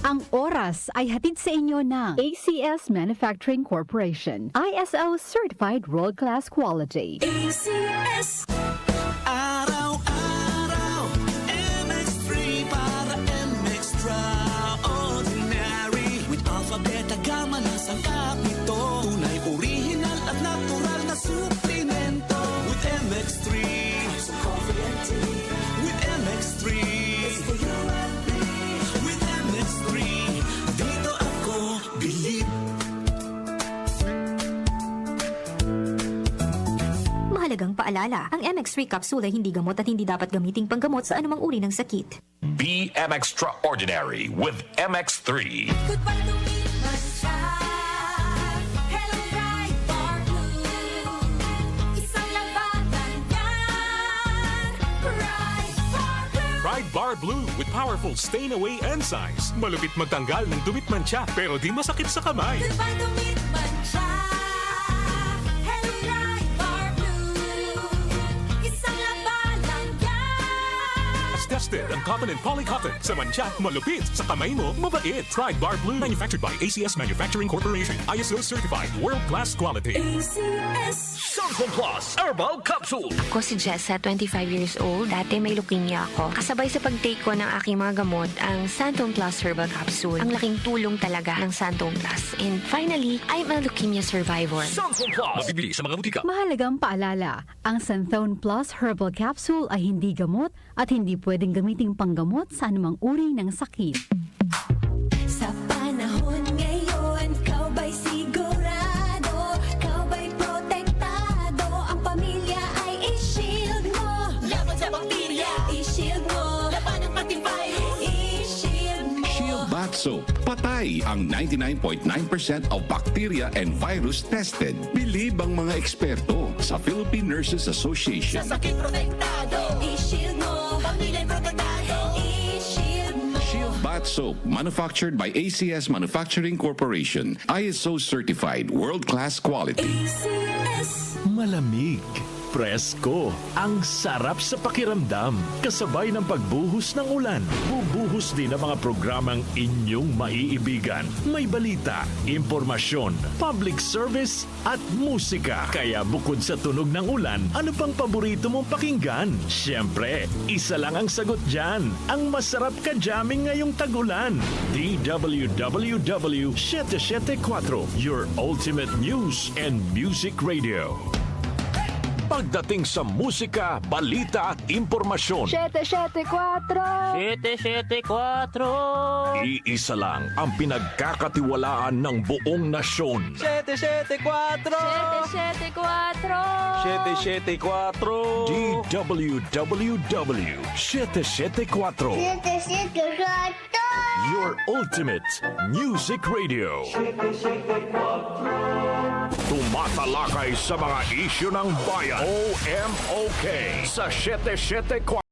Ang oras ay hatid sa inyo ng ACS Manufacturing Corporation. ISO Certified World-Class Quality. ACS. Araw-araw, MX3 para MX-Traordinary. With Alpha, Beta, Gamma, lasang kapito. Tunay, original at natural na suplemento. With MX3, so coffee and tea. With MX3, it's for you and me. With MX3, dito ako believe. Mahalagang paalala, ang MX3 capsule ay hindi gamot at hindi dapat gamiting panggamot sa anumang uri ng sakit. Be MX-Traordinary with MX3. Goodbye to me, Masya. Hello, bright bar blue. Isang labanan yan. Bright bar blue. Pride Bar Blue with powerful stain-away enzymes. Malupit magtanggal ng dumit mancha pero di masakit sa kamay. Goodbye to me, Masya. Hello, bright bar blue. Isang labanan yan. As tested ang cotton and polycotton. Sa mancha, malupit. Sa kamay mo, mabait. Pride Bar Blue. Manufactured by ACS Manufacturing Corporation. ISO Certified World-Class Quality. ACS. Santon Plus Herbal Capsule. Ako si Jessa, 25 years old. Dati may leukemia ako. Kasabay sa pag-take ko ng aking mga gamot, ang Santon Plus Herbal Capsule. Ang laking tulong talaga ng Santon Plus. And finally, I'm a leukemia survivor. Santon Plus. Mabibili sa mga butika. Mahalagang paalala, ang Santhone Plus Herbal Capsule ay hindi gamot at hindi pwedeng gamiting panggamot sa anumang uri ng sakit. Sa panahon ngayon, kau ba'y sigurado? Kau ba'y protektado? Ang pamilya ay i-shield mo. Laban sa bakterya, i-shield mo. Laban ng pati virus, i-shield mo. Shield Bath Soap. Patay ang 99.9% of bacteria and virus tested. Believe ang mga eksperto sa Philippine Nurses Association. Sa sakit protektado, i-shield mo. Pamilya protektado, i-shield mo. Shield Bath Soap, manufactured by ACS Manufacturing Corporation. ISO certified, world-class quality. ACS. Malamig, presko, ang sarap sa pakiramdam. Kasabay ng pagbuhos ng ulan, bubuhos din ang mga programang inyong maiibigan. May balita, impormasyon, public service at musika. Kaya bukod sa tunog ng ulan, ano pang paborito mong pakinggan? Siyempre, isa lang ang sagot dyan. Ang masarap ka jamming ngayong tag-ulan. DWWW 774, your ultimate news and music radio. Pagdating sa musika, balita at impormasyon, 774. iisa lang ang pinagkakatiwalaan ng buong nasyon. 774. DWWW 774, your ultimate music radio. Tumatalakay sa mga isyu ng bayan. OMOK sa 774.